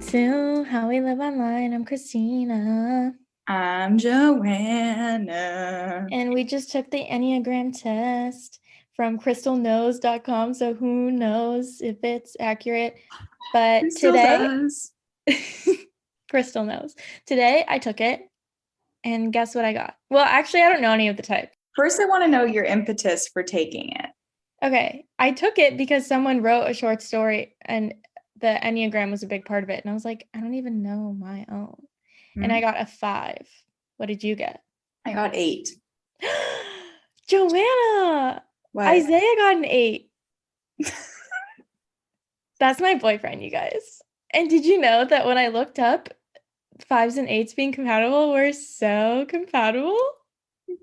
to How We Live Online. I'm Christina. I'm Joanna. And we just took the Enneagram test from crystalknows.com. So who knows if it's accurate. But Who still today, does? Crystal knows. Today I took it. And guess what I got? Well, actually, I don't know any of the type. First, I want to know your impetus for taking it. Okay. I took it because someone wrote a short story and the Enneagram was a big part of it. And I was like, I don't even know my own. And I got a 5. What did you get? I got 8. Joanna! What? Isaiah got an 8. That's my boyfriend, you guys. And did you know that when I looked up 5s and 8s being compatible, we're so compatible?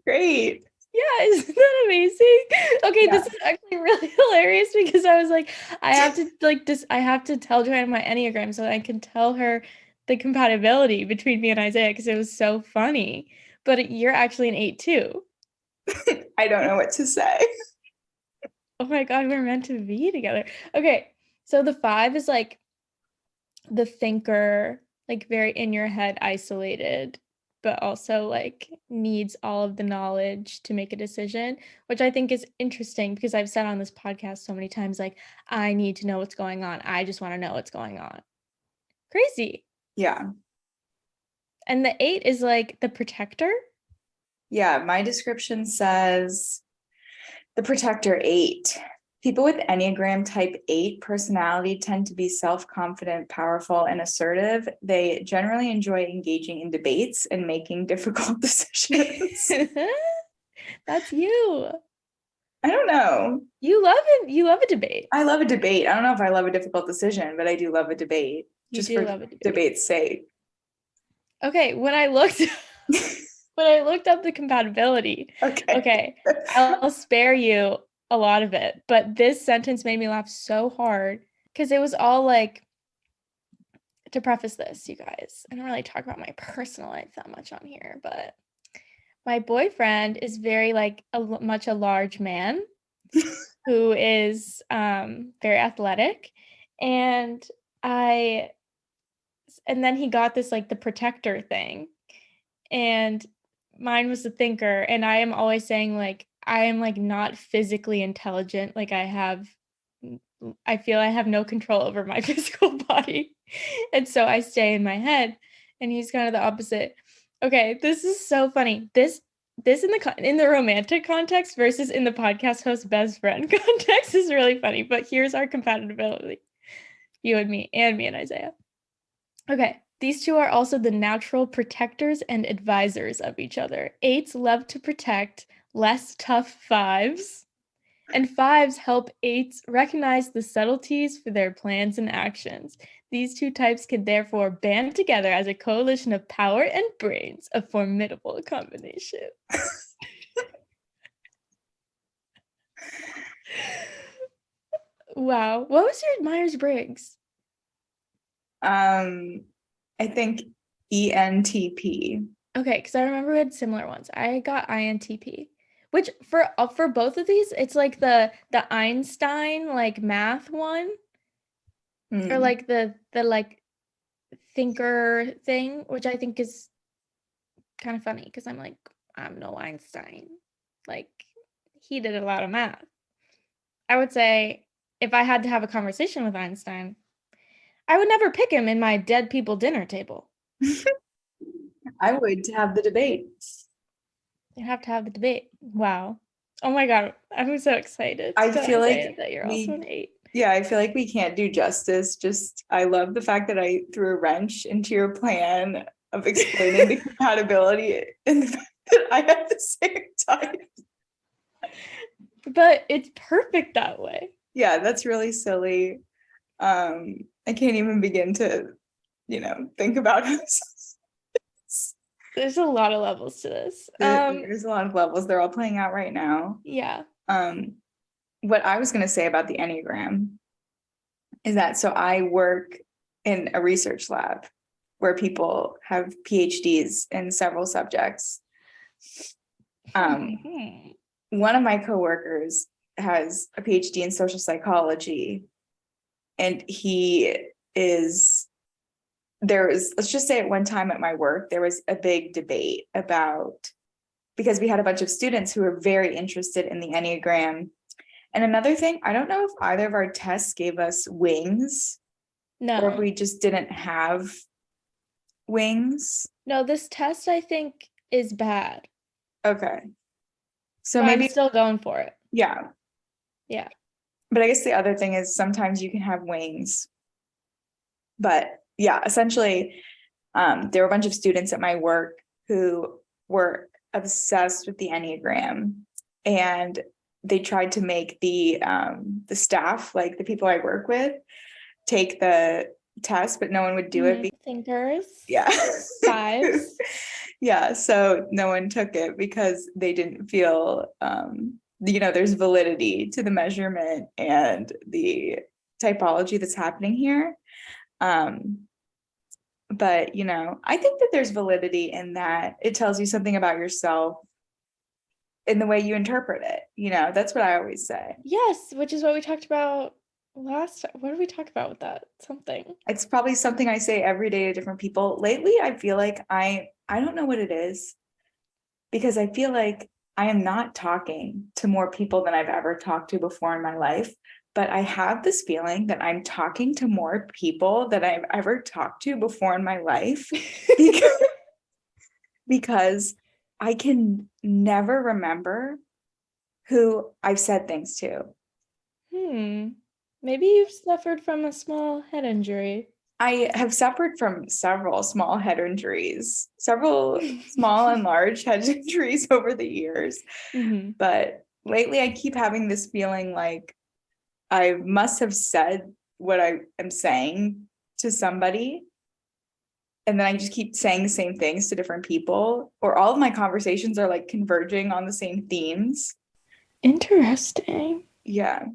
Great. Yeah, isn't that amazing? Okay, Yeah. this is actually really hilarious because I was like, I have to tell Joanna my Enneagram so that I can tell her the compatibility between me and Isaiah because it was so funny. But you're actually an 8 too. I don't know what to say. Oh my God, we're meant to be together. Okay, so the 5 is like the thinker, like very in your head, isolated, but also like needs all of the knowledge to make a decision, which I think is interesting because I've said on this podcast so many times, like, I need to know what's going on. I just want to know what's going on. Crazy. Yeah. And the 8 is like the protector. Yeah. My description says the protector 8. People with Enneagram type 8 personality tend to be self-confident, powerful, and assertive. They generally enjoy engaging in debates and making difficult decisions. That's you. I don't know. You love a debate. I love a debate. I don't know if I love a difficult decision, but I do love a debate. You Just do for love a debate. debate's sake. Okay, when I looked up the compatibility, okay, I'll spare you a lot of it, but this sentence made me laugh so hard because it was all like, to preface this, you guys, I don't really talk about my personal life that much on here, but my boyfriend is very like much a large man who is very athletic, and then he got this like the protector thing, and mine was the thinker, and I am always saying like I am like not physically intelligent, like I feel I have no control over my physical body, and so I stay in my head, and he's kind of the opposite. Okay, this is so funny. This in the romantic context versus in the podcast host best friend context is really funny, but here's our compatibility. You and me and Isaiah. Okay, these two are also the natural protectors and advisors of each other. 8s love to protect less tough 5s, and 5s help 8s recognize the subtleties for their plans and actions. These two types can therefore band together as a coalition of power and brains, a formidable combination. Wow. What was your Myers-Briggs? I think ENTP. Okay, because I remember we had similar ones. I got INTP, which for both of these, it's like the Einstein like math one, or like the like thinker thing, which I think is kind of funny because I'm like, I'm no Einstein. Like, he did a lot of math. I would say if I had to have a conversation with Einstein, I would never pick him in my dead people dinner table. I would have the debate. You have to have the debate. Wow. Oh my God. I'm so excited. I feel like that you're also an 8. Yeah, I feel like we can't do justice. I love the fact that I threw a wrench into your plan of explaining the compatibility and the fact that I had the same type. But it's perfect that way. Yeah, that's really silly. I can't even begin to, think about it. There's a lot of levels to this. There's a lot of levels. They're all playing out right now. Yeah. What I was going to say about the Enneagram is that so I work in a research lab where people have PhDs in several subjects. One of my coworkers has a PhD in social psychology, and he is let's just say at one time at my work, there was a big debate about, because we had a bunch of students who were very interested in the Enneagram. And another thing, I don't know if either of our tests gave us wings or if No. we just didn't have wings. No, this test I think is bad. Okay. So But I'm maybe, still going for it. yeah. Yeah. But I guess the other thing is sometimes you can have wings. But yeah, essentially, there were a bunch of students at my work who were obsessed with the Enneagram, and they tried to make the staff, like the people I work with, take the test, but no one would do it. Thinkers. Yeah. Fives. Yeah, so no one took it because they didn't feel there's validity to the measurement and the typology that's happening here. But I think that there's validity in that. It tells you something about yourself in the way you interpret it. That's what I always say. Yes, which is what we talked about last time. What did we talk about with that? Something. It's probably something I say every day to different people. Lately, I feel like I don't know what it is, because I feel like I am not talking to more people than I've ever talked to before in my life. But I have this feeling that I'm talking to more people than I've ever talked to before in my life because I can never remember who I've said things to. Maybe you've suffered from a small head injury. I have suffered from several small head injuries, several small and large head injuries over the years. But lately I keep having this feeling like I must have said what I am saying to somebody, and then I just keep saying the same things to different people, or all of my conversations are like converging on the same themes. Interesting. Yeah.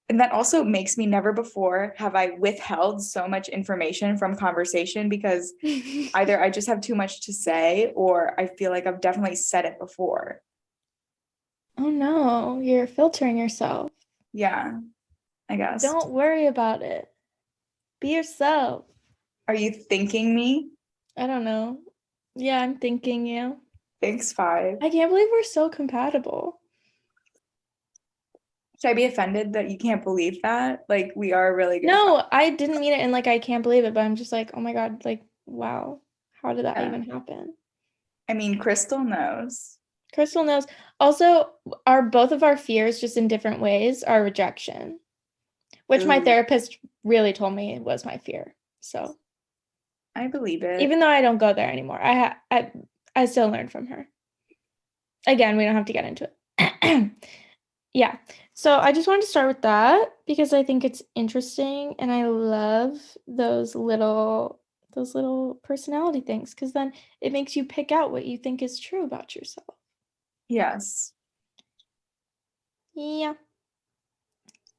And that also makes me, never before have I withheld so much information from conversation, because either I just have too much to say, or I feel like I've definitely said it before. Oh no, you're filtering yourself. Yeah, I guess. Don't worry about it. Be yourself. Are you thinking me? I don't know. Yeah, I'm thinking you. Thanks, 5. I can't believe we're so compatible. Should I be offended that you can't believe that? Like, we are really good. No, I didn't mean it, and like I can't believe it, but I'm just like, oh my God, like, wow, how did that even happen? I mean, Crystal knows. Crystal knows. Also, are both of our fears just in different ways are rejection, which my therapist really told me was my fear. So I believe it. Even though I don't go there anymore, I still learn from her. Again, we don't have to get into it. Yeah. So I just wanted to start with that because I think it's interesting, and I love those little personality things, because then it makes you pick out what you think is true about yourself. Yes. Yeah.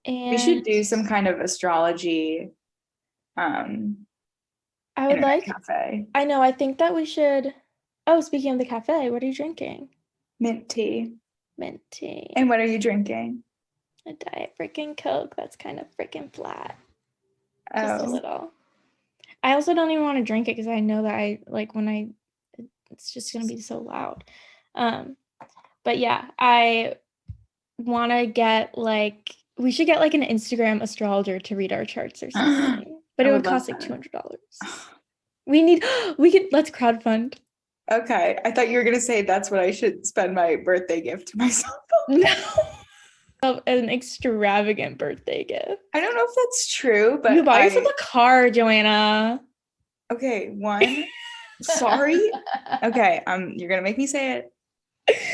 And we should do some kind of astrology. I would like cafe. I know. I think that we should. Oh, speaking of the cafe, what are you drinking? Mint tea. Mint tea. And what are you drinking? A Diet freaking Coke that's kind of freaking flat. Just a little. I also don't even want to drink it because I know that it's just gonna be so loud. But yeah, I want to get we should get an Instagram astrologer to read our charts or something. But it would cost $200. Let's crowdfund. Okay, I thought you were gonna say that's what I should spend my birthday gift to myself. No. An extravagant birthday gift. I don't know if that's true, but you bought yourself a car, Joanna. Okay, one. Sorry. Okay, you're gonna make me say it.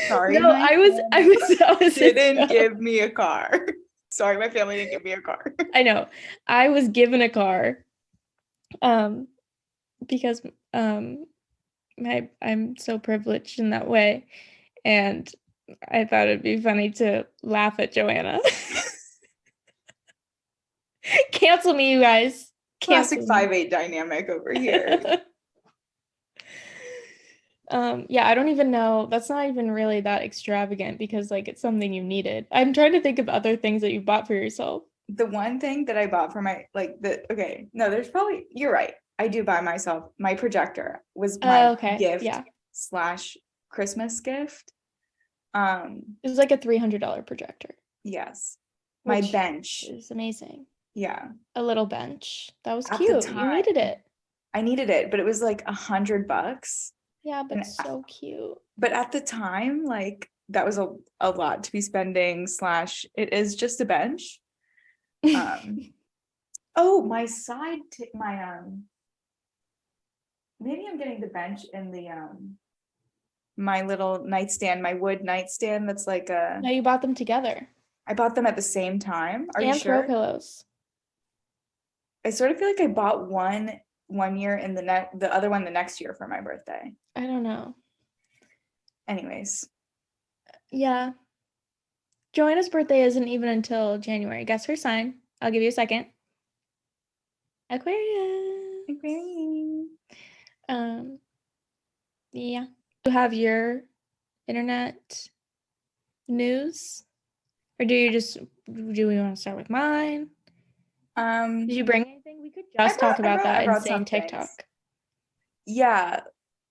Sorry. No, I was didn't give me a car. Sorry, my family didn't give me a car. I know. I was given a car. Because I'm so privileged in that way, and I thought it'd be funny to laugh at Joanna. Cancel me, you guys. Classic 5'8" dynamic over here. Yeah, I don't even know. That's not even really that extravagant because it's something you needed. I'm trying to think of other things that you bought for yourself. The one thing that I bought for my you're right. I do buy myself. My projector was my Oh, okay. gift Yeah. / Christmas gift. It was like a $300 projector, Yes. My which bench. is amazing. Yeah. A little bench. That was At the cute. You time, needed it. I needed it, but it was like $100. Yeah, And but so cute. but at the time, like that was a lot to be spending / it is just a bench. Oh, my maybe I'm getting the bench in the my little nightstand, my wood nightstand that's like No, you bought them together. I bought them at the same time. Are you And throw sure? pillows. I sort of feel like I bought one year and the other one the next year for my birthday. I don't know. Anyways, Yeah. Joanna's birthday isn't even until January. Guess her sign. I'll give you a second. Aquarius. Yeah. You have your internet news? Or do we want to start with mine? Did you bring anything? We could just talk about that insane TikTok. Yeah.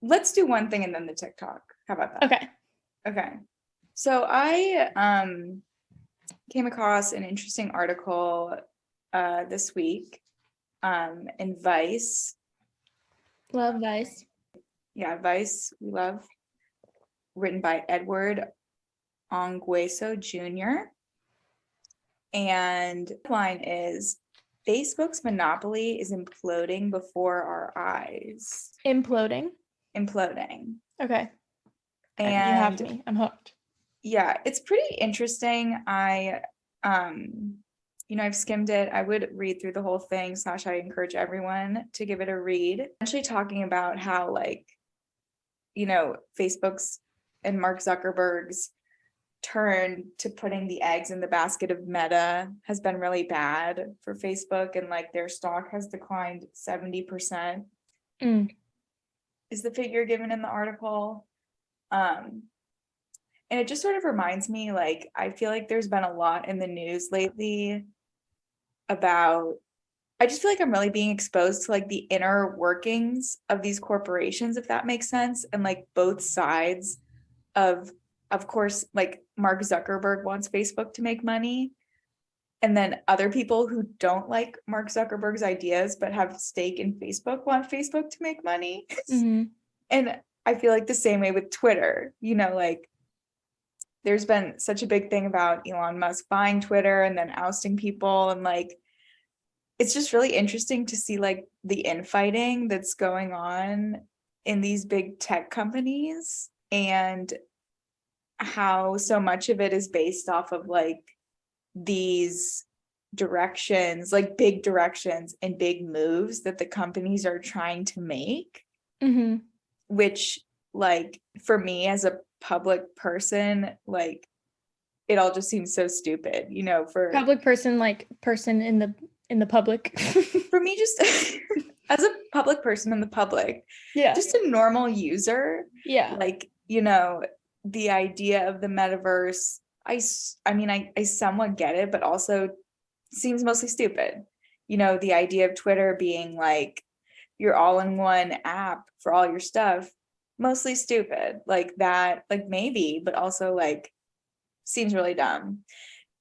Let's do one thing and then the TikTok. How about that? Okay. Okay. So I came across an interesting article this week in Vice. Love Vice. Yeah, Vice, we love. Written by Edward Ongweso Jr. And the line is, Facebook's monopoly is imploding before our eyes. Imploding. And Okay. You have me. I'm hooked. Yeah, it's pretty interesting. I've skimmed it. I would read through the whole thing / I encourage everyone to give it a read. Actually talking about how Facebook's and Mark Zuckerberg's turn to putting the eggs in the basket of Meta has been really bad for Facebook, and their stock has declined 70%. Is the figure given in the article. And it just sort of reminds me, I feel like there's been a lot in the news lately about, I just feel like I'm really being exposed to the inner workings of these corporations, if that makes sense. And both sides of course, Mark Zuckerberg wants Facebook to make money. And then other people who don't like Mark Zuckerberg's ideas, but have stake in Facebook, want Facebook to make money. And I feel like the same way with Twitter, there's been such a big thing about Elon Musk buying Twitter and then ousting people. And it's just really interesting to see the infighting that's going on in these big tech companies, and how so much of it is based off of these directions, big directions and big moves that the companies are trying to make. Which for me as a public person, it all just seems so stupid, for public person, person in the public. For me, just as a public person in the public, just a normal user, the idea of the metaverse, I mean, I somewhat get it, but also seems mostly stupid. The idea of Twitter being your all-in-one app for all your stuff, mostly stupid. That, maybe, but also seems really dumb.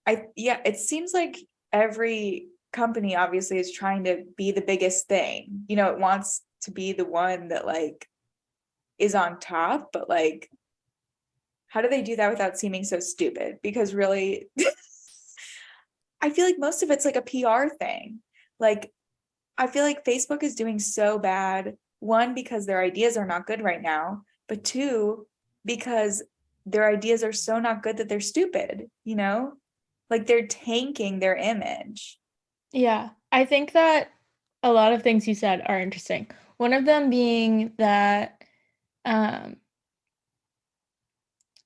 It seems like every company obviously is trying to be the biggest thing. It wants to be the one that is on top, but how do they do that without seeming so stupid? Because really I feel like most of it's a PR thing. I feel like Facebook is doing so bad, one, because their ideas are not good right now, but two, because their ideas are so not good that they're stupid, they're tanking their image. Yeah, I think that a lot of things you said are interesting. One of them being that,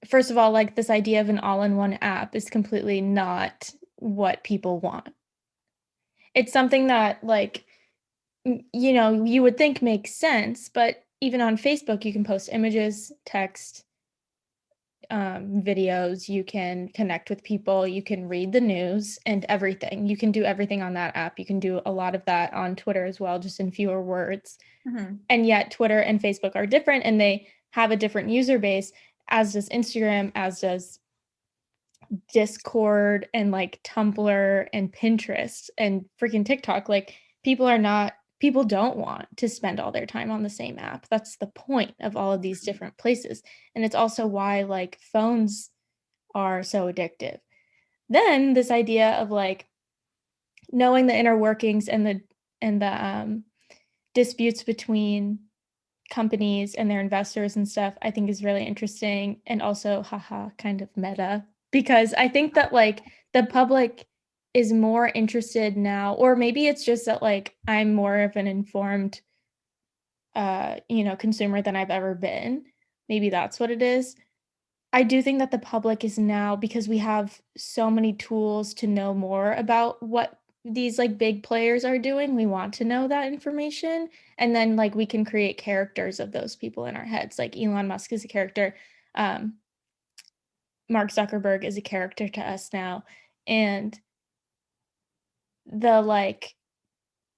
first of all, this idea of an all-in-one app is completely not what people want. It's something that you would think makes sense, but even on Facebook, you can post images, text, videos, you can connect with people, you can read the news and everything. You can do everything on that app. You can do a lot of that on Twitter as well, just in fewer words. And yet Twitter and Facebook are different, and they have a different user base, as does Instagram, as does Discord, and like Tumblr and Pinterest and freaking TikTok. Like people don't want to spend all their time on the same app. That's the point of all of these different places. And it's also why like phones are so addictive. Then this idea of like knowing the inner workings and the disputes between companies and their investors and stuff, I think is really interesting, and also haha kind of meta, because I think that like the public is more interested now, or maybe it's just that like I'm more of an informed consumer than I've ever been. Maybe that's what it is. I do think that the public is now, because we have so many tools to know more about what these like big players are doing, we want to know that information, and then like we can create characters of those people in our heads. Like Elon Musk is a character, Mark Zuckerberg is a character to us now, and the like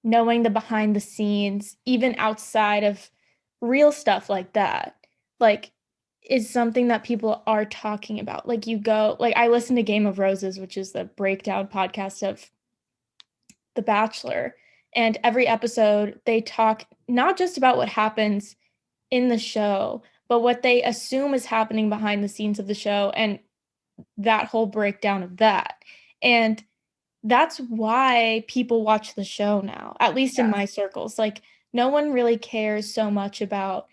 knowing the behind the scenes, even outside of real stuff like that, like is something that people are talking about. Like I listen to Game of Roses, which is the breakdown podcast of The Bachelor, and every episode they talk not just about what happens in the show, but what they assume is happening behind the scenes of the show, and that whole breakdown of that. And that's why people watch the show now, at least in my circles. Like no one really cares so much about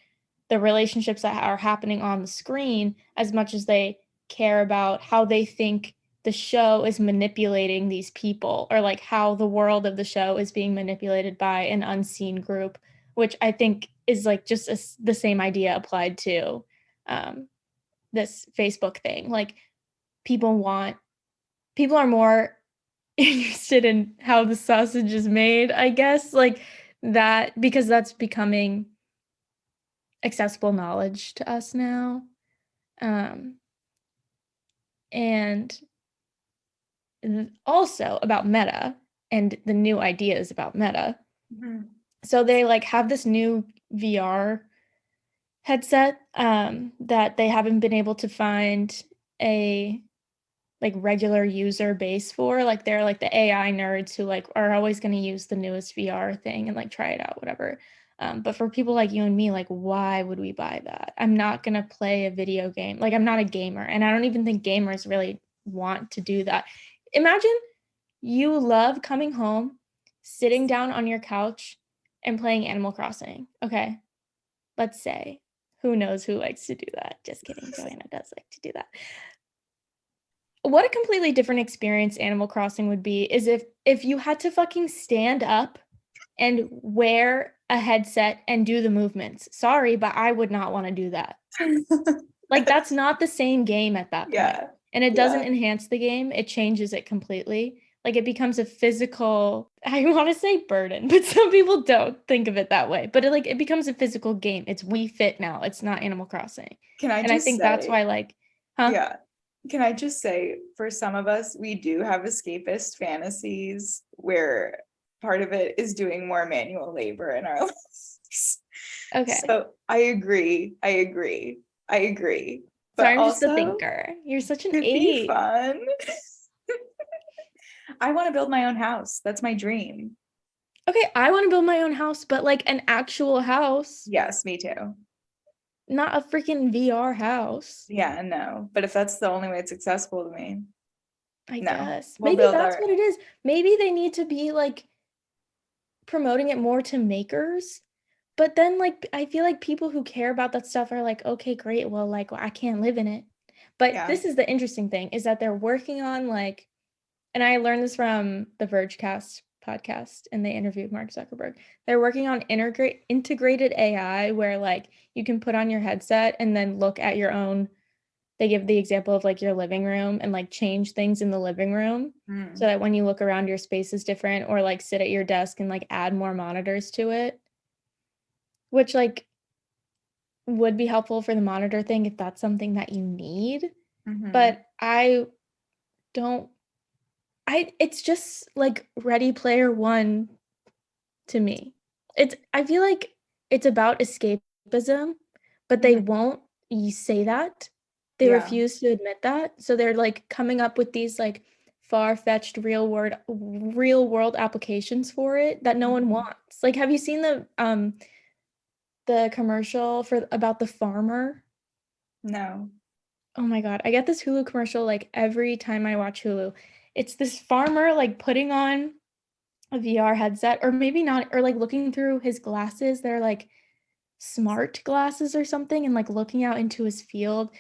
the relationships that are happening on the screen as much as they care about how they think the show is manipulating these people, or like how the world of the show is being manipulated by an unseen group, which I think is like just the same idea applied to this Facebook thing. Like people are more interested in how the sausage is made, I guess, like that, because that's becoming accessible knowledge to us now. And also about meta and the new ideas about meta. So they like have this new VR headset that they haven't been able to find a like regular user base for. Like they're like the AI nerds who like are always going to use the newest VR thing and like try it out, whatever. But for people like you and me, like why would we buy that? I'm not going to play a video game. Like I'm not a gamer, and I don't even think gamers really want to do that. Imagine you love coming home, sitting down on your couch and playing Animal Crossing. Okay. Let's say, who knows who likes to do that? Just kidding. Joanna does like to do that. What a completely different experience Animal Crossing would be is if you had to fucking stand up and wear a headset and do the movements. Sorry, but I would not want to do that. Like that's not the same game at that point. And it doesn't enhance the game, it changes it completely. Like it becomes a physical, I want to say burden, but some people don't think of it that way. But it becomes a physical game. It's Wii Fit now. It's not Animal Crossing. And I think that's why like, huh? Yeah. Can I just say, for some of us, we do have escapist fantasies where part of it is doing more manual labor in our lives. Okay. So I agree. But sorry, I'm also, just a thinker. You're such an it'd eight. be fun. I want to build my own house. That's my dream. Okay, I want to build my own house, but like an actual house. Yes, me too. Not a freaking VR house. Yeah, no. But if that's the only way it's accessible to me, I no. guess. We'll Maybe build that's what it is. Maybe they need to be like promoting it more to makers. But then like I feel like people who care about that stuff are like, okay, great. Well, like I can't live in it. But this is the interesting thing, is that they're working on like, and I learned this from the Vergecast podcast, and they interviewed Mark Zuckerberg. They're working on integrated AI, where like you can put on your headset and then look at your own. They give the example of like your living room and like change things in the living room so that when you look around, your space is different, or like sit at your desk and like add more monitors to it. Which like would be helpful for the monitor thing if that's something that you need. Mhm. But I don't it's just like Ready Player One to me. I feel like it's about escapism, but they Mhm. won't say that. They Yeah. refuse to admit that. So they're like coming up with these like far-fetched real world applications for it that no one Mhm. wants. Like, have you seen the commercial for about the farmer? No. Oh my God, I get this Hulu commercial like every time I watch Hulu. It's this farmer like putting on a VR headset, or maybe not, or like looking through his glasses. They're like smart glasses or something, and like looking out into his field.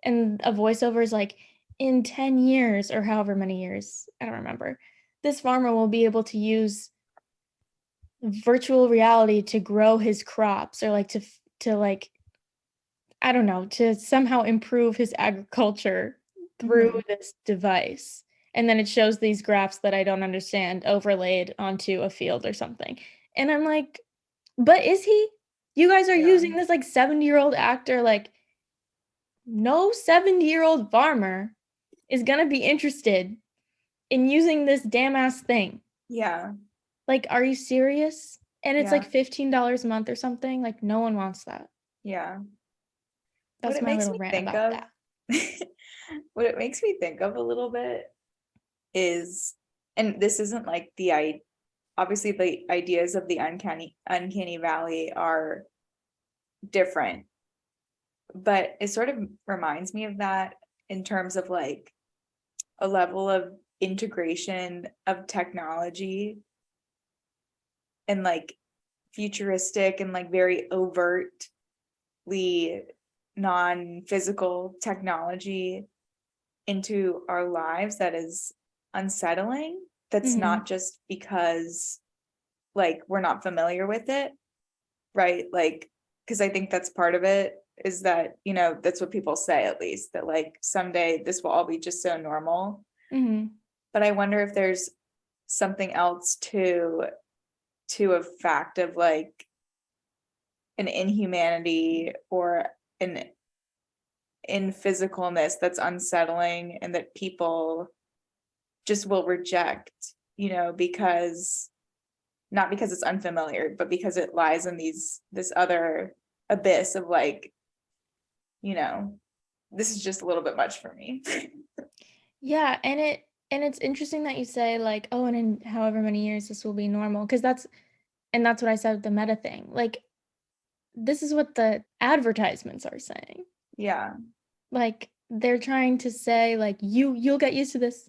And a voiceover is like, in 10 years or however many years, I don't remember, this farmer will be able to use virtual reality to grow his crops, or like to like, I don't know, to somehow improve his agriculture through Mhm. this device. And then it shows these graphs that I don't understand overlaid onto a field or something. And I'm like, but is he? You guys are Yeah. using this like 70-year-old actor. Like, no 70-year-old farmer is gonna be interested in using this damn ass thing. Yeah. Like, are you serious? And it's like Yeah. $15 a month or something. Like, no one wants that. Yeah. What That's it my makes little me rant think about of, that. what it makes me think of a little bit is, and this isn't like obviously the ideas of the uncanny valley are different, but it sort of reminds me of that in terms of like a level of integration of technology and like futuristic and like very overtly non-physical technology into our lives that is unsettling. That's Mhm. not just because like we're not familiar with it, right? Like, because I think that's part of it, is that, that's what people say, at least, that like someday this will all be just so normal. Mhm. But I wonder if there's something else to a fact of like an inhumanity or an in physicalness that's unsettling and that people just will reject, because not because it's unfamiliar, but because it lies in this other abyss of like, this is just a little bit much for me. Yeah, and it's interesting that you say like, oh, and in however many years this will be normal, because that's what I said with the meta thing. Like, this is what the advertisements are saying. Yeah. Like, they're trying to say like, you'll get used to this.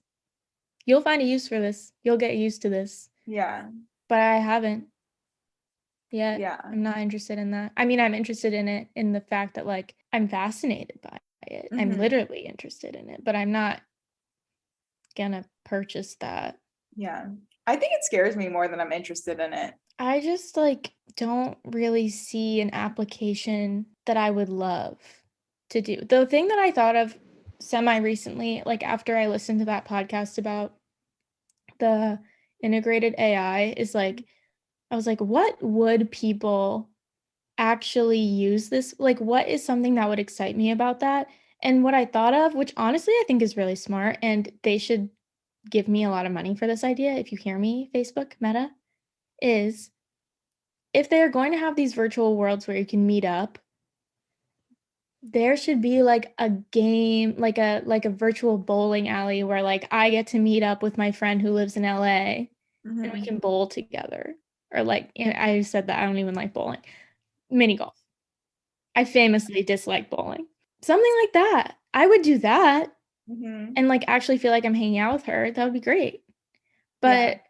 You'll find a use for this. You'll get used to this. Yeah. But I haven't yet. Yeah. I'm not interested in that. I mean, I'm interested in it in the fact that like I'm fascinated by it. I'm Hmm. literally interested in it, but I'm not gonna purchase that. Yeah. I think it scares me more than I'm interested in it. I just like don't really see an application that I would love to do. The thing that I thought of semi recently, like after I listened to that podcast about the integrated AI, is like, I was like, what would people actually use this? Like, what is something that would excite me about that? And what I thought of, which honestly I think is really smart, and they should give me a lot of money for this idea, if you hear me, Facebook, Meta, is if they're going to have these virtual worlds where you can meet up, there should be like a game, like a virtual bowling alley where like I get to meet up with my friend who lives in LA and we Hmm. can bowl together. Or like, I said that I don't even like bowling. Mini golf. I famously dislike bowling. Something like that. I would do that Hmm. and like actually feel like I'm hanging out with her. That would be great. Yeah. But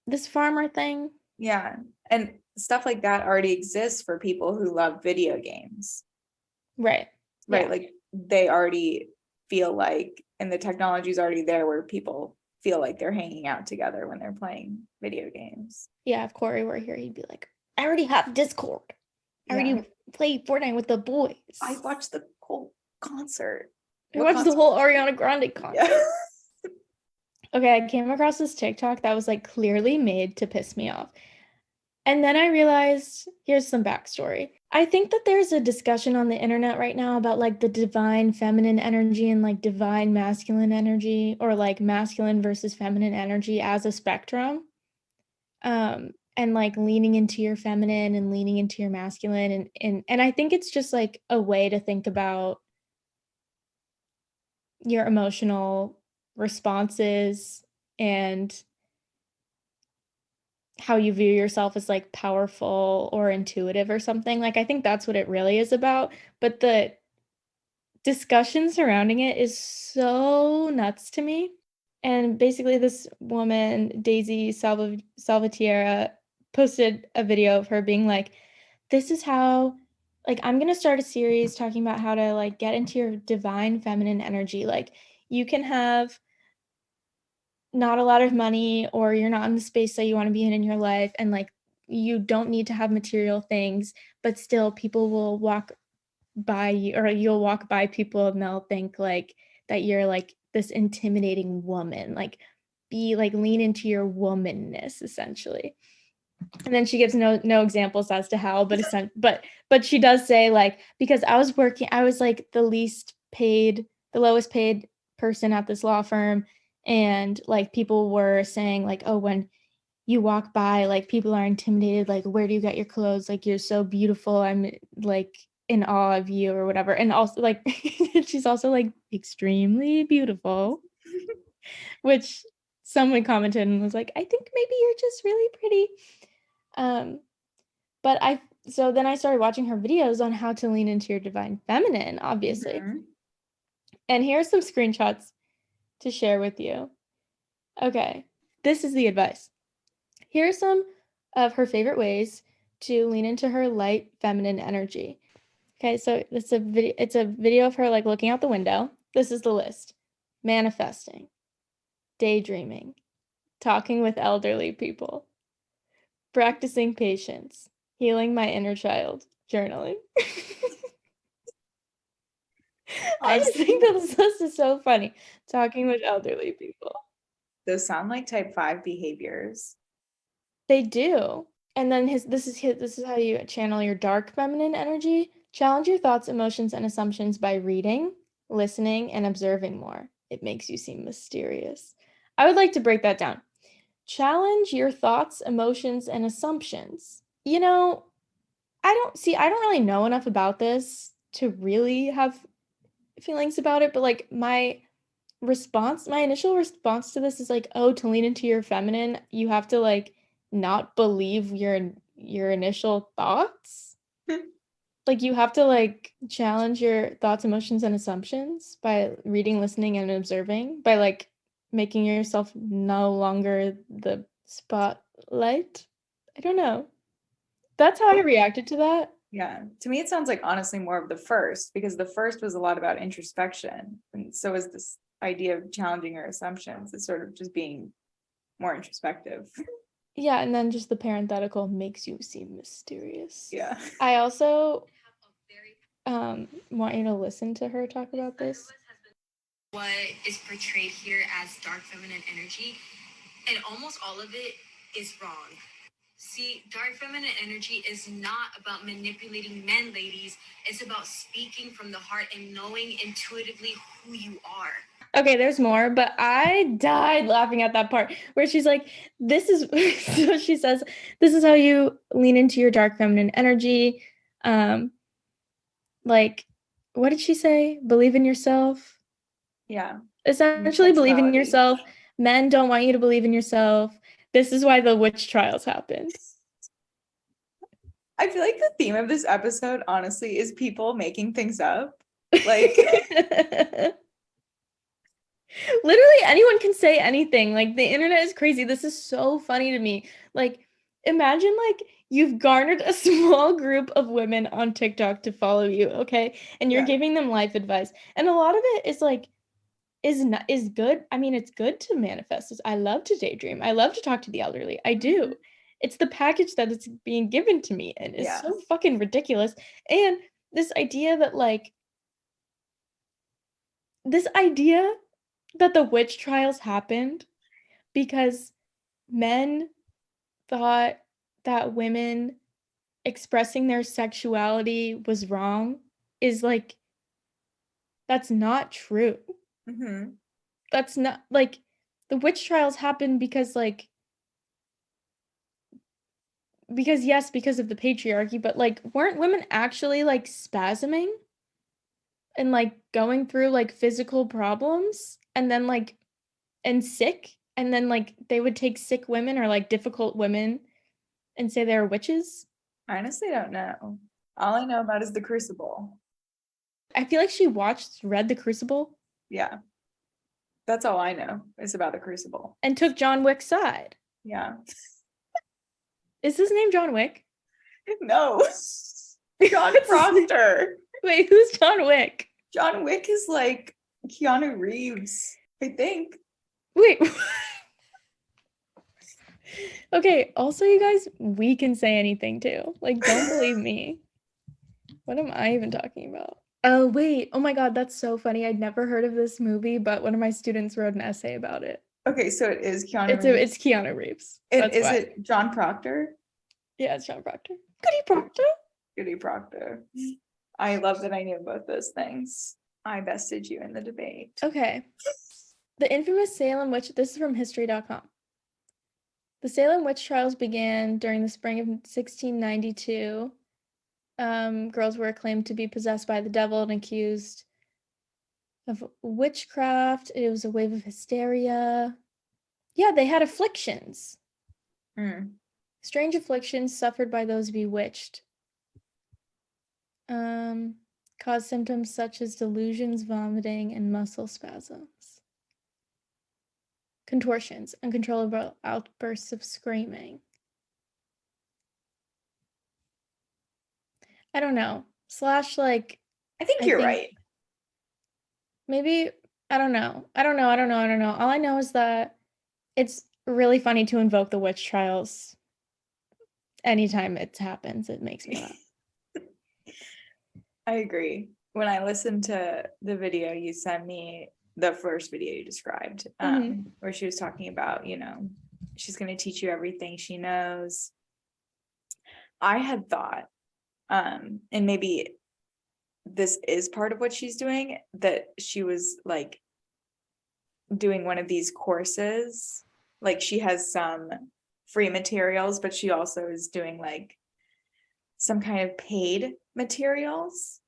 this farmer thing, Yeah. And stuff like that already exists for people who love video games, right. right? Yeah. Like they already feel like, and the technology is already there where people feel like they're hanging out together when they're playing video games. Yeah, if Corey were here, he'd be like, I already have Discord. I Yeah. already play Fortnite with the I boys. watched the whole concert. I What watched the concert? whole Ariana Grande Yeah. concert. Okay, I came across this TikTok that was like clearly made to piss me off. And then I realized, here's some backstory. I think that there's a discussion on the internet right now about like the divine feminine energy and like divine masculine energy, or like masculine versus feminine energy as a spectrum. And like leaning into your feminine and leaning into your masculine, and I think it's just like a way to think about your emotional responses and how you view yourself as like powerful or intuitive or something. Like I think that's what it really is about, but the discussion surrounding it is so nuts to me. And basically this woman, Daisy Salvatierra, posted a video of her being like, this is how, like, I'm gonna start a series talking about how to like get into your divine feminine energy. Like you can have not a lot of money, or you're not in the space that you want to be in your life, and like you don't need to have material things, but still people will walk by you, or you'll walk by people and they'll think like that you're like this intimidating woman. Like be like lean into your womanness essentially. And then she gives no examples as to how, but she does say like, because I was like the lowest paid person at this law firm, and like people were saying like, oh, when you walk by, like people are intimidated, like where do you get your clothes, like you're so beautiful, I'm like in awe of you or whatever. And also like she's also like extremely beautiful, which someone commented and was like, I think maybe you're just really pretty. um but so then I started watching her videos on how to lean into your divine feminine, obviously. Mhm. And here's some screenshots to share with you. Okay, this is the advice. Here are some of her favorite ways to lean into her light feminine energy. Okay, so it's a video of her like looking out the window. This is the list: manifesting, daydreaming, talking with elderly people, practicing patience, healing my inner child, journaling. I just think that this list is so funny. Talking with elderly people. Those sound like type 5 behaviors. They do. And then this is how you channel your dark feminine energy. Challenge your thoughts, emotions, and assumptions by reading, listening, and observing more. It makes you seem mysterious. I would like to break that down. Challenge your thoughts, emotions, and assumptions. I don't really know enough about this to really have feelings about it, but like my initial response to this is like, oh, to lean into your feminine, you have to like not believe your initial thoughts. Like you have to like challenge your thoughts, emotions, and assumptions by reading, listening, and observing, by like making yourself no longer the spotlight. I don't know. That's how I reacted to that. Yeah, to me, it sounds like honestly more of the first, because the first was a lot about introspection. And so is this idea of challenging your assumptions. It's sort of just being more introspective. Yeah, and then just the parenthetical makes you seem mysterious. Yeah. I also want you to listen to her talk about this. What is portrayed here as dark feminine energy, and almost all of it is wrong. See, dark feminine energy is not about manipulating men, ladies. It's about speaking from the heart and knowing intuitively who you are. Okay, there's more, but I died laughing at that part where she's like, this is so she says, this is how you lean into your dark feminine energy. Like, what did she say? Believe in yourself. Yeah. Essentially, believe in Sexuality. yourself. Men don't want you to believe in yourself. This is why the witch trials happened. I feel like the theme of this episode, honestly, is people making things up. Like, literally anyone can say anything. Like the internet is crazy. This is so funny to me. Like imagine like you've garnered a small group of women on TikTok to follow you, okay? And you're Yeah. giving them life advice. And a lot of it is like is good. I mean, it's good to manifest. I love to daydream. I love to talk to the elderly. I do. It's the package that is being given to me, and it's Yeah. so fucking ridiculous. And this idea that like this idea that the witch trials happened because men thought that women expressing their sexuality was wrong is like, that's not true. Mm-hmm. That's not like, the witch trials happened because like, because yes, because of the patriarchy, but like, weren't women actually like spasming and like going through like physical problems and then like, and sick, and then like they would take sick women or like difficult women and say they're witches? I honestly don't know. All I know about is the Crucible. I feel like she read The Crucible Yeah. That's all I know is about the Crucible. and took John Wick's side. Yeah. Is his name John Wick? No. John Proctor. Wait, who's John Wick? John Wick is like Keanu Reeves, I think. Wait. Okay, also you guys, we can say anything too. Like, don't believe me. What am I even talking about? Oh, wait. Oh my God, that's so funny. I'd never heard of this movie, but one of my students wrote an essay about it. Okay, so it is Keanu It's Reeves. it's Keanu Reeves. And That's is why. it John Proctor? Yeah, it's John Proctor. Goody Proctor. Goody Proctor. I love that I knew both those things. I bested you in the debate. Okay. The infamous Salem witch, this is from history.com. The Salem witch trials began during the spring of 1692. Girls were claimed to be possessed by the devil and accused of witchcraft. It was a wave of hysteria. Yeah, they had afflictions. Strange afflictions suffered by those bewitched. Caused symptoms such as delusions, vomiting, and muscle spasms. Contortions, uncontrollable outbursts of screaming. I don't know. Slash, like, I think you're right. Maybe, I don't know. All I know is that it's really funny to invoke the witch trials. Anytime it happens, it makes me laugh. I agree. When I listened to the video you sent me, the first video you described, where she was talking about, you know, she's going to teach you everything she knows. I had thought, and maybe this is part of what she's doing, that she was like doing one of these courses. Like she has some free materials, but she also is doing like some kind of paid materials.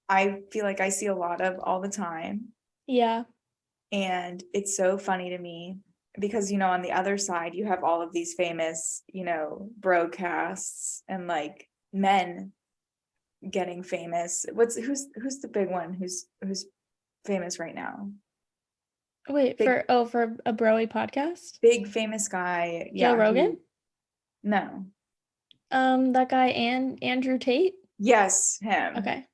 I feel like I see a lot of all the time. Yeah. And it's so funny to me because, you know, on the other side, you have all of these famous, you know, broadcasts and like men getting famous. Who's the big one who's famous right now? Wait, for a broy podcast? Big famous guy. Joe Rogan? No. That guy Andrew Tate? Yes, him. Okay.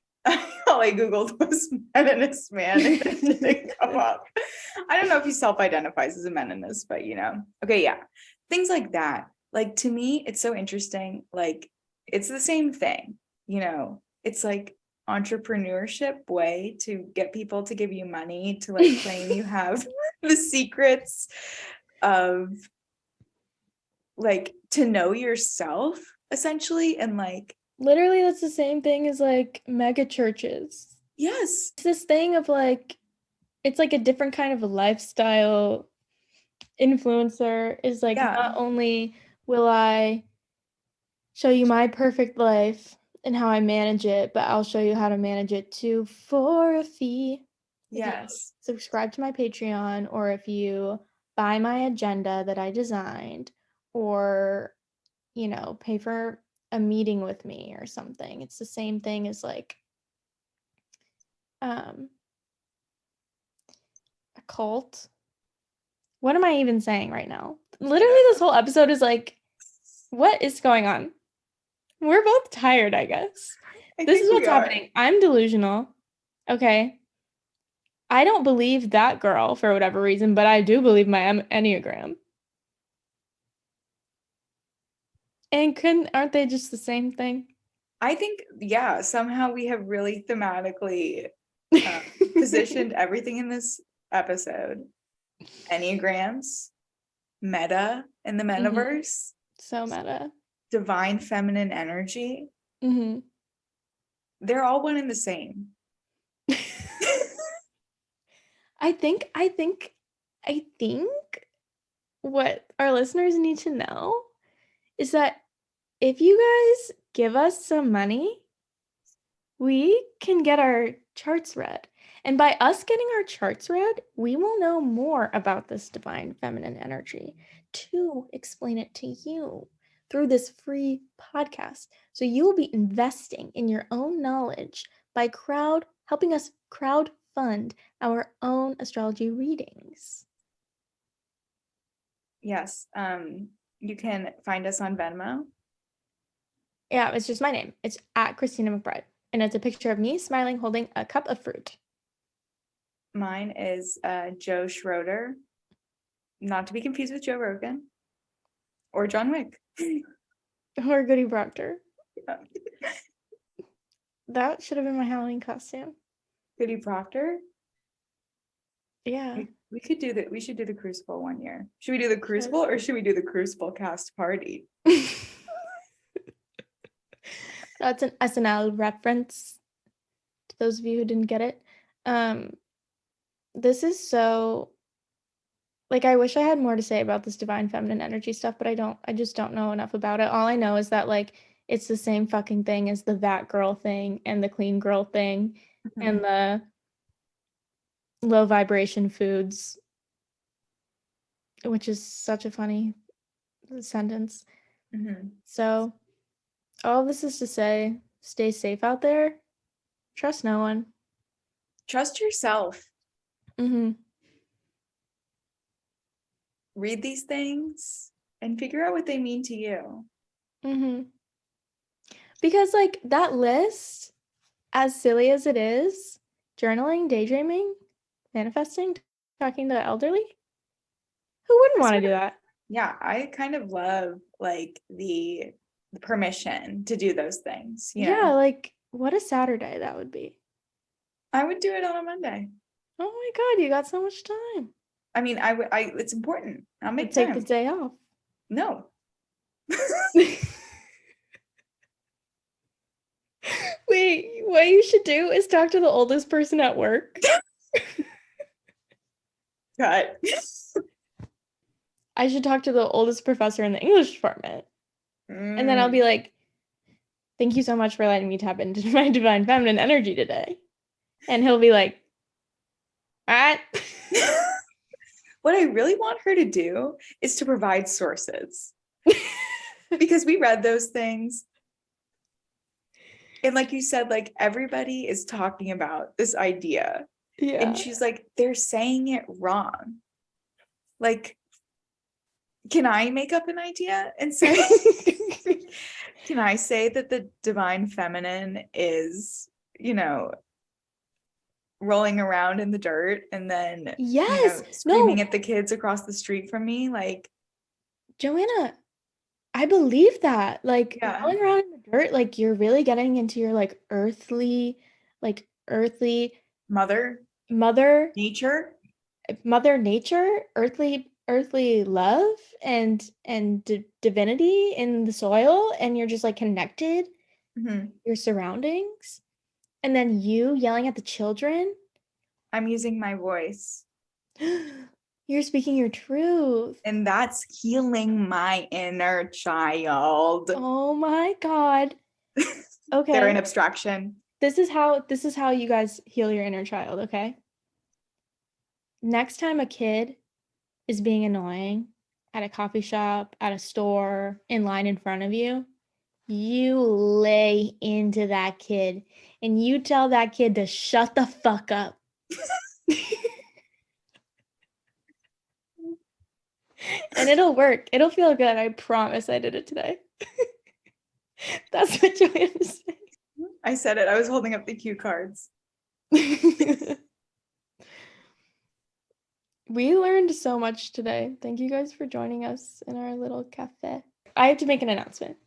All I Googled was Meninist man and it didn't come up. I don't know if he self-identifies as a Meninist, but you know. Okay, yeah. Things like that. Like to me, it's so interesting. Like it's the same thing, you know. It's like entrepreneurship way to get people to give you money to like claim you have the secrets of like to know yourself essentially, and like literally that's the same thing as like mega churches. Yes. It's this thing of like, it's like a different kind of a lifestyle. Influencer is like, not only will I show you my perfect life and how I manage it, but I'll show you how to manage it too for a fee. Yes. Subscribe to my Patreon, or if you buy my agenda that I designed, or, you know, pay for a meeting with me or something. It's the same thing as like a cult. What am I even saying right now? Literally this whole episode is like, what is going on? We're both tired, I guess. This is what's happening. I'm delusional. Okay. I don't believe that girl for whatever reason, but I do believe my Enneagram. And aren't they just the same thing? I think, yeah, somehow we have really thematically positioned everything in this episode. Enneagrams, meta in the metaverse. So meta. divine feminine energy, Mm-hmm. they're all one and the same. I think what our listeners need to know is that if you guys give us some money, we can get our charts read. And by us getting our charts read, we will know more about this divine feminine energy to explain it to you through this free podcast. So you will be investing in your own knowledge by helping us crowd fund our own astrology readings. Yes. You can find us on Venmo. Yeah, it's just my name. It's at Christina McBride. And it's a picture of me smiling holding a cup of fruit. Mine is Joe Schroeder, not to be confused with Joe Rogan or John Wick. Or Goody Proctor. Yeah. That should have been my Halloween costume. Goody Proctor. Yeah. We could do that. We should do the Crucible one year. Should we do the Crucible or should we do the Crucible cast party? That's an SNL reference to those of you who didn't get it. This is so, like, I wish I had more to say about this divine feminine energy stuff, but I just don't know enough about it. All I know is that, like, it's the same fucking thing as the that girl thing and the clean girl thing and the low vibration foods, which is such a funny sentence. Mm-hmm. So all this is to say, stay safe out there. Trust no one. Trust yourself. Mm-hmm. Read these things and figure out what they mean to you. Mm-hmm. Because, like, that list, as silly as it is, journaling, daydreaming, manifesting, talking to the elderly, who wouldn't want to do that? Yeah, I kind of love, like, the permission to do those things. Yeah, like, what a Saturday that would be. I would do it on a Monday. Oh my God, you got so much time. I mean, it's important. I'll make Take time. the day off. No. Wait, what you should do is talk to the oldest person at work. Cut. I should talk to the oldest professor in the English department. And then I'll be like, thank you so much for letting me tap into my divine feminine energy today. And he'll be like, what? What I really want her to do is to provide sources. Because we read those things. And like you said, like, everybody is talking about this idea. Yeah. And she's like, they're saying it wrong. Like, can I make up an idea and say, can I say that the divine feminine is, rolling around in the dirt and then Yes. screaming at the kids across the street from me? Like, Joanna, I believe that. Like, Yeah. rolling around in the dirt, like, you're really getting into your, like, earthly mother nature, earthly love and divinity in the soil, and you're just, like, connected Mhm. your surroundings, and then you yelling at the children. I'm using my voice. You're speaking your truth. And that's healing my inner child. Oh my God. Okay. They're an abstraction. This is how you guys heal your inner child, okay? Next time a kid is being annoying at a coffee shop, at a store, in line in front of you, you lay into that kid and you tell that kid to shut the fuck up. And it'll work. It'll feel good. I promise I did it today. That's what Joanna said. I said it. I was holding up the cue cards. We learned so much today. Thank you guys for joining us in our little cafe. I have to make an announcement.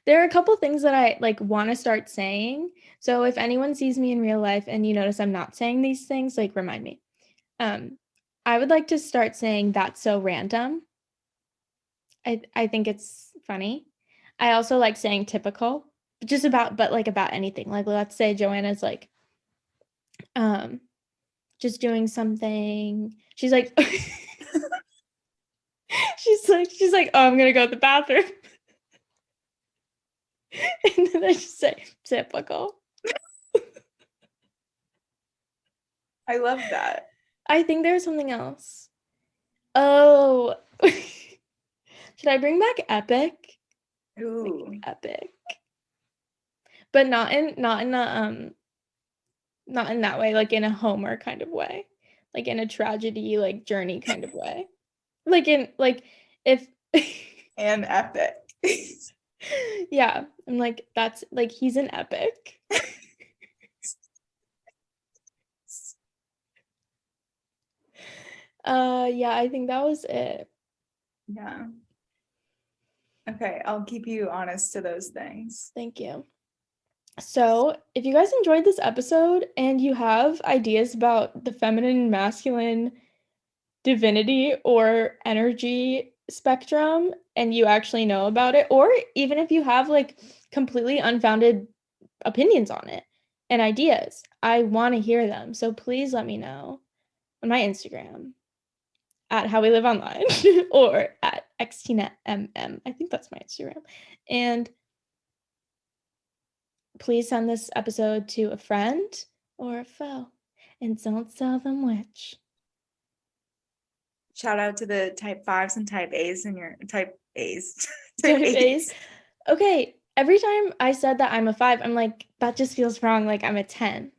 There are a couple things that I want to start saying. So if anyone sees me in real life and you notice I'm not saying these things, remind me. I would like to start saying that's so random. I think it's funny. I also like saying typical, just about, but like about anything. Like, let's say Joanna's like, just doing something. She's like, she's like, oh, I'm gonna go to the bathroom. And then I just say typical. I love that. I think there's something else. Oh, should I bring back epic? Ooh. Epic. But not in that way, like in a Homer kind of way. Like in a tragedy, like journey kind of way. Like if And epic. yeah, I'm like, that's like, he's an epic. Yeah, I think that was it. Yeah. Okay, I'll keep you honest to those things. Thank you. So, if you guys enjoyed this episode and you have ideas about the feminine and masculine divinity or energy spectrum and you actually know about it, or even if you have like completely unfounded opinions on it and ideas, I want to hear them. So please let me know on my Instagram at How We Live Online or at xtnetmm. I think that's my Instagram. And please send this episode to a friend or a foe, and don't tell them which. Shout out to the type 5s and type A's in your type A's. Type A's. Okay, every time I said that I'm a 5, I'm like, that just feels wrong, like I'm a 10.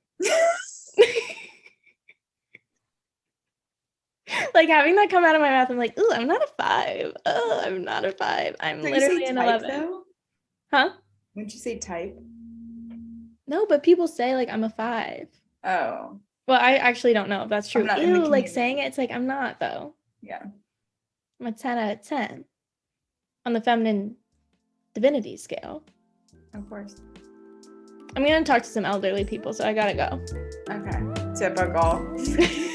Like having that come out of my mouth, I'm like, ooh, I'm not a 5. Oh, I'm not a 5. I'm Don't literally you say an type, 11. though? Huh? Wouldn't you say type? No, but people say like I'm a 5. Oh, Well, I actually don't know if that's true. I'm not in the Ew, like community. saying it, it's like I'm not though. yeah. I'm a 10 out of 10 on the feminine divinity scale. Of course. I'm gonna talk to some elderly people, so I gotta go. Okay. Typical.